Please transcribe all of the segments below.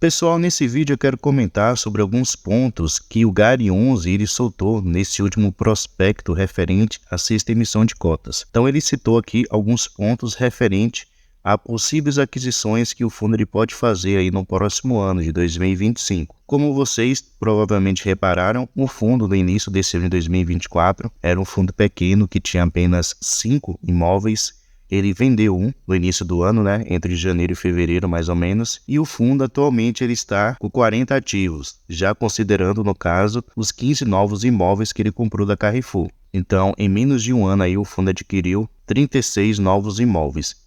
Pessoal, nesse vídeo eu quero comentar sobre alguns pontos que o GARI 11 ele soltou nesse último prospecto referente à sexta emissão de cotas. Então ele citou aqui alguns pontos referentes a possíveis aquisições que o fundo ele pode fazer aí no próximo ano de 2025. Como vocês provavelmente repararam, o fundo no início desse ano de 2024 era um fundo pequeno que tinha apenas 5 imóveis. Ele vendeu um no início do ano, entre janeiro e fevereiro mais ou menos, e o fundo atualmente ele está com 40 ativos, já considerando no caso os 15 novos imóveis que ele comprou da Carrefour. Então, em menos de um ano aí o fundo adquiriu 36 novos imóveis,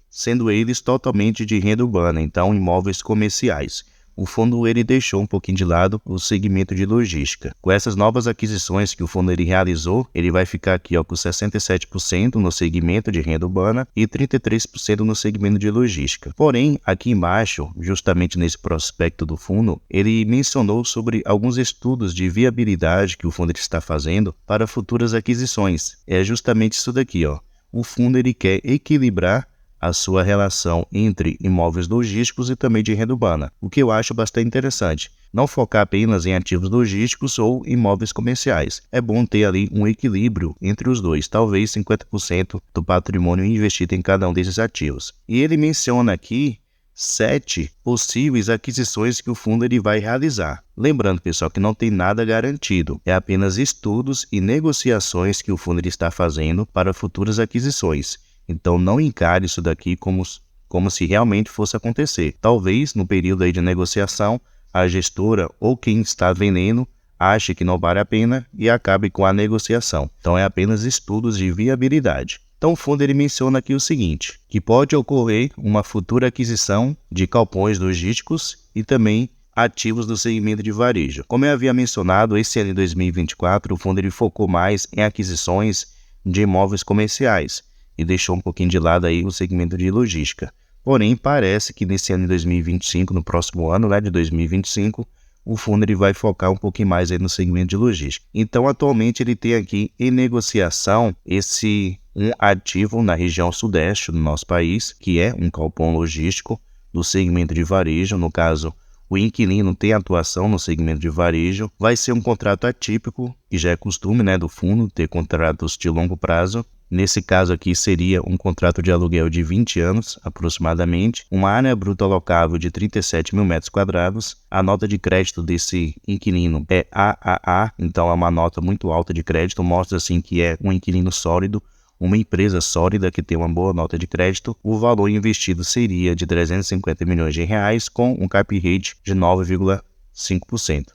sendo eles totalmente de renda urbana, então imóveis comerciais. O fundo ele deixou um pouquinho de lado o segmento de logística. Com essas novas aquisições que o fundo ele realizou, ele vai ficar aqui com 67% no segmento de renda urbana e 33% no segmento de logística. Porém, aqui embaixo, justamente nesse prospecto do fundo, ele mencionou sobre alguns estudos de viabilidade que o fundo está fazendo para futuras aquisições. É justamente isso daqui, O fundo ele quer equilibrar a sua relação entre imóveis logísticos e também de renda urbana, o que eu acho bastante interessante. Não focar apenas em ativos logísticos ou imóveis comerciais. É bom ter ali um equilíbrio entre os dois, talvez 50% do patrimônio investido em cada um desses ativos. E ele menciona aqui 7 possíveis aquisições que o fundo ele vai realizar. Lembrando, pessoal, que não tem nada garantido, é apenas estudos e negociações que o fundo ele está fazendo para futuras aquisições. Então não encare isso daqui como se realmente fosse acontecer. Talvez no período aí de negociação, a gestora ou quem está vendendo ache que não vale a pena e acabe com a negociação. Então é apenas estudos de viabilidade. Então o fundo ele menciona aqui o seguinte, que pode ocorrer uma futura aquisição de galpões logísticos e também ativos do segmento de varejo. Como eu havia mencionado, esse ano de 2024 o fundo ele focou mais em aquisições de imóveis comerciais e deixou um pouquinho de lado aí o segmento de logística. Porém, parece que nesse ano de 2025, no próximo ano, de 2025, o fundo ele vai focar um pouquinho mais aí no segmento de logística. Então, atualmente, ele tem aqui em negociação um ativo na região sudeste do nosso país, que é um galpão logístico do segmento de varejo. No caso, o inquilino tem atuação no segmento de varejo. Vai ser um contrato atípico, que já é costume do fundo ter contratos de longo prazo. Nesse caso aqui seria um contrato de aluguel de 20 anos, aproximadamente, uma área bruta alocável de 37 mil metros quadrados. A nota de crédito desse inquilino é AAA, então é uma nota muito alta de crédito, mostra assim que é um inquilino sólido, uma empresa sólida que tem uma boa nota de crédito. O valor investido seria de 350 milhões de reais com um cap rate de 9,5%.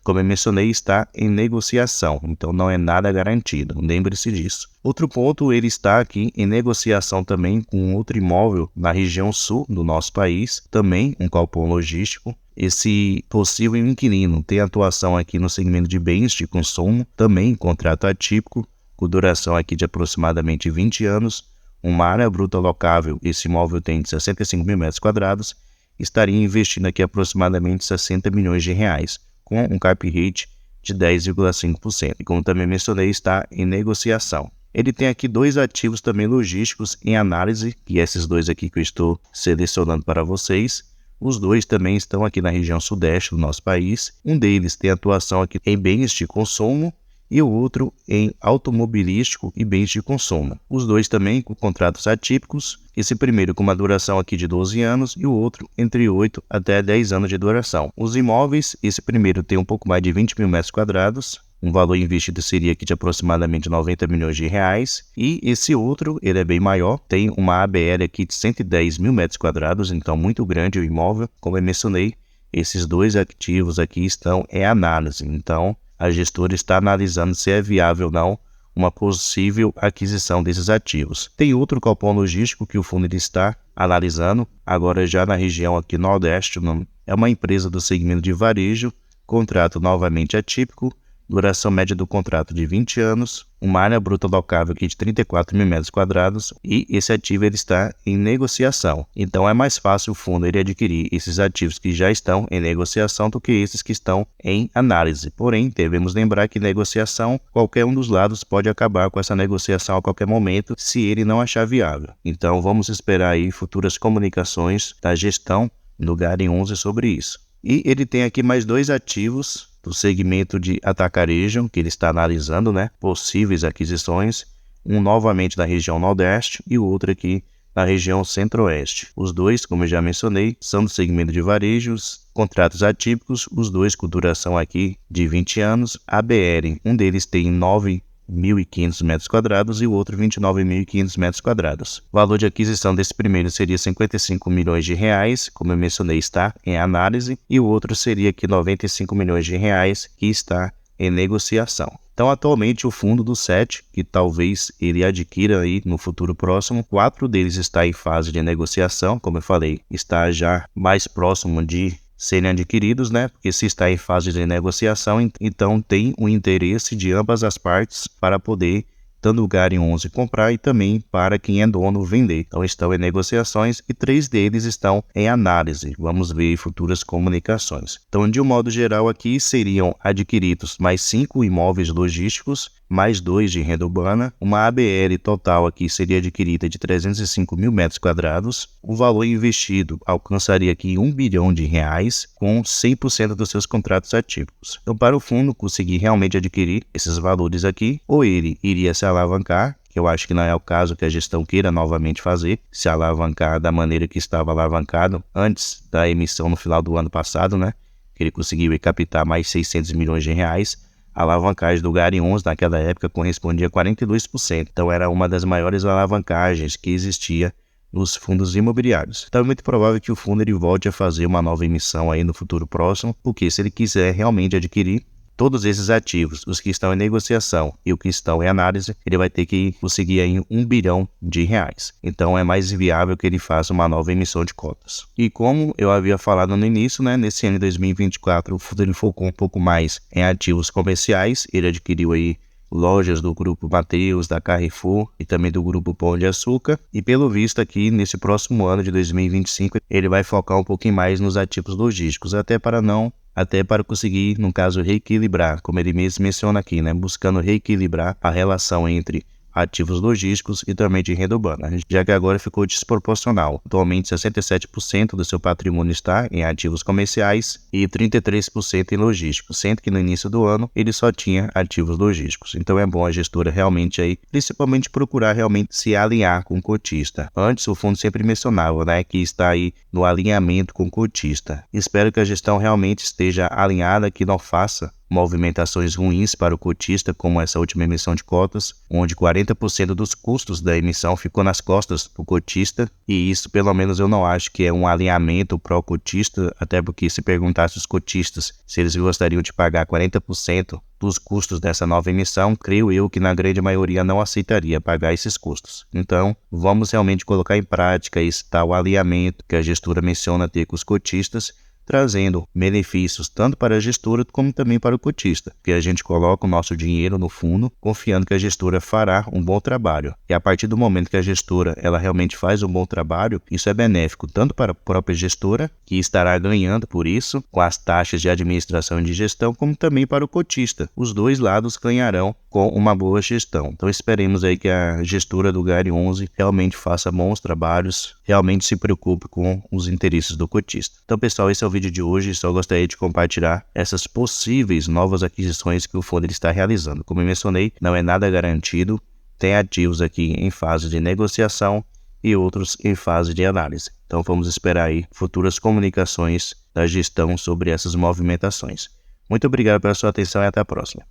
Como eu mencionei, está em negociação, então não é nada garantido, lembre-se disso. Outro ponto, ele está aqui em negociação também com outro imóvel na região sul do nosso país, também um galpão logístico. Esse possível inquilino tem atuação aqui no segmento de bens de consumo, também contrato atípico, com duração aqui de aproximadamente 20 anos, uma área bruta alocável, esse imóvel tem de 65 mil metros quadrados, estaria investindo aqui aproximadamente 60 milhões de reais, com um cap rate de 10,5%. E como também mencionei, está em negociação. Ele tem aqui 2 ativos também logísticos em análise, que esses 2 aqui que eu estou selecionando para vocês. Os 2 também estão aqui na região sudeste do nosso país. Um deles tem atuação aqui em bens de consumo e o outro em automobilístico e bens de consumo. Os 2 também com contratos atípicos, esse primeiro com uma duração aqui de 12 anos e o outro entre 8 até 10 anos de duração. Os imóveis, esse primeiro tem um pouco mais de 20 mil metros quadrados, um valor investido seria aqui de aproximadamente 90 milhões de reais, e esse outro, ele é bem maior, tem uma ABL aqui de 110 mil metros quadrados, então muito grande o imóvel. Como eu mencionei, esses 2 ativos aqui estão em análise, então a gestora está analisando se é viável ou não uma possível aquisição desses ativos. Tem outro galpão logístico que o fundo está analisando, agora já na região aqui nordeste, é uma empresa do segmento de varejo, contrato novamente atípico, duração média do contrato de 20 anos, uma área bruta alocável aqui de 34 mil metros quadrados e esse ativo ele está em negociação. Então é mais fácil o fundo ele adquirir esses ativos que já estão em negociação do que esses que estão em análise. Porém, devemos lembrar que negociação, qualquer um dos lados pode acabar com essa negociação a qualquer momento se ele não achar viável. Então vamos esperar aí futuras comunicações da gestão do GARI 11 sobre isso. E ele tem aqui mais 2 ativos do segmento de atacarejo, que ele está analisando, né, possíveis aquisições, um novamente da região Nordeste e o outro aqui na região Centro-Oeste. Os dois, como eu já mencionei, são do segmento de varejos, contratos atípicos, os dois com duração aqui de 20 anos. ABR, um deles tem 9.500 metros quadrados e o outro 29.500 metros quadrados. O valor de aquisição desse primeiro seria 55 milhões de reais, como eu mencionei, está em análise, e o outro seria aqui 95 milhões de reais, que está em negociação. Então, atualmente, o fundo do 7, que talvez ele adquira aí no futuro próximo, 4 deles está em fase de negociação, como eu falei, está já mais próximo de serem adquiridos, né? Porque se está em fase de negociação, então tem o interesse de ambas as partes para poder tanto o Garion 11 comprar e também para quem é dono vender. Então estão em negociações e 3 deles estão em análise. Vamos ver futuras comunicações. Então, de um modo geral, aqui seriam adquiridos mais 5 imóveis logísticos, mais 2 de renda urbana. Uma ABL total aqui seria adquirida de 305 mil metros quadrados. O valor investido alcançaria aqui 1 bilhão de reais com 100% dos seus contratos atípicos. Então, para o fundo conseguir realmente adquirir esses valores aqui, ou ele iria se alavancar, que eu acho que não é o caso que a gestão queira novamente fazer, se alavancar da maneira que estava alavancado antes da emissão no final do ano passado, né? Que ele conseguiu captar mais 600 milhões de reais. A alavancagem do Garion 11 naquela época correspondia a 42%, então era uma das maiores alavancagens que existia nos fundos imobiliários. Então é muito provável que o fundo ele volte a fazer uma nova emissão aí no futuro próximo, porque se ele quiser realmente adquirir todos esses ativos, os que estão em negociação e os que estão em análise, ele vai ter que conseguir aí 1 bilhão de reais. Então é mais viável que ele faça uma nova emissão de cotas. E como eu havia falado no início, né, nesse ano de 2024, o fundo ele focou um pouco mais em ativos comerciais. Ele adquiriu aí lojas do Grupo Mateus, da Carrefour e também do Grupo Pão de Açúcar. E pelo visto aqui, nesse próximo ano de 2025, ele vai focar um pouquinho mais nos ativos logísticos, até para conseguir, no caso, reequilibrar, como ele mesmo menciona aqui, né, buscando reequilibrar a relação entre ativos logísticos e também de renda urbana, já que agora ficou desproporcional. Atualmente, 67% do seu patrimônio está em ativos comerciais e 33% em logísticos, sendo que no início do ano ele só tinha ativos logísticos. Então é bom a gestora realmente aí, principalmente procurar realmente se alinhar com o cotista. Antes o fundo sempre mencionava, né, que está aí no alinhamento com o cotista. Espero que a gestão realmente esteja alinhada, que não faça movimentações ruins para o cotista, como essa última emissão de cotas, onde 40% dos custos da emissão ficou nas costas do cotista, e isso pelo menos eu não acho que é um alinhamento pró-cotista, até porque se perguntasse os cotistas se eles gostariam de pagar 40% dos custos dessa nova emissão, creio eu que na grande maioria não aceitaria pagar esses custos. Então, vamos realmente colocar em prática esse tal alinhamento que a gestora menciona ter com os cotistas, trazendo benefícios tanto para a gestora como também para o cotista, que a gente coloca o nosso dinheiro no fundo, confiando que a gestora fará um bom trabalho. E a partir do momento que a gestora ela realmente faz um bom trabalho, isso é benéfico tanto para a própria gestora, que estará ganhando por isso, com as taxas de administração e de gestão, como também para o cotista. Os dois lados ganharão com uma boa gestão. Então esperemos aí que a gestora do Garion 11 realmente faça bons trabalhos, realmente se preocupe com os interesses do cotista. Então pessoal, esse é o vídeo de hoje. Só gostaria de compartilhar essas possíveis novas aquisições que o fundo está realizando. Como eu mencionei, não é nada garantido, tem ativos aqui em fase de negociação e outros em fase de análise. Então vamos esperar aí futuras comunicações da gestão sobre essas movimentações. Muito obrigado pela sua atenção e até a próxima.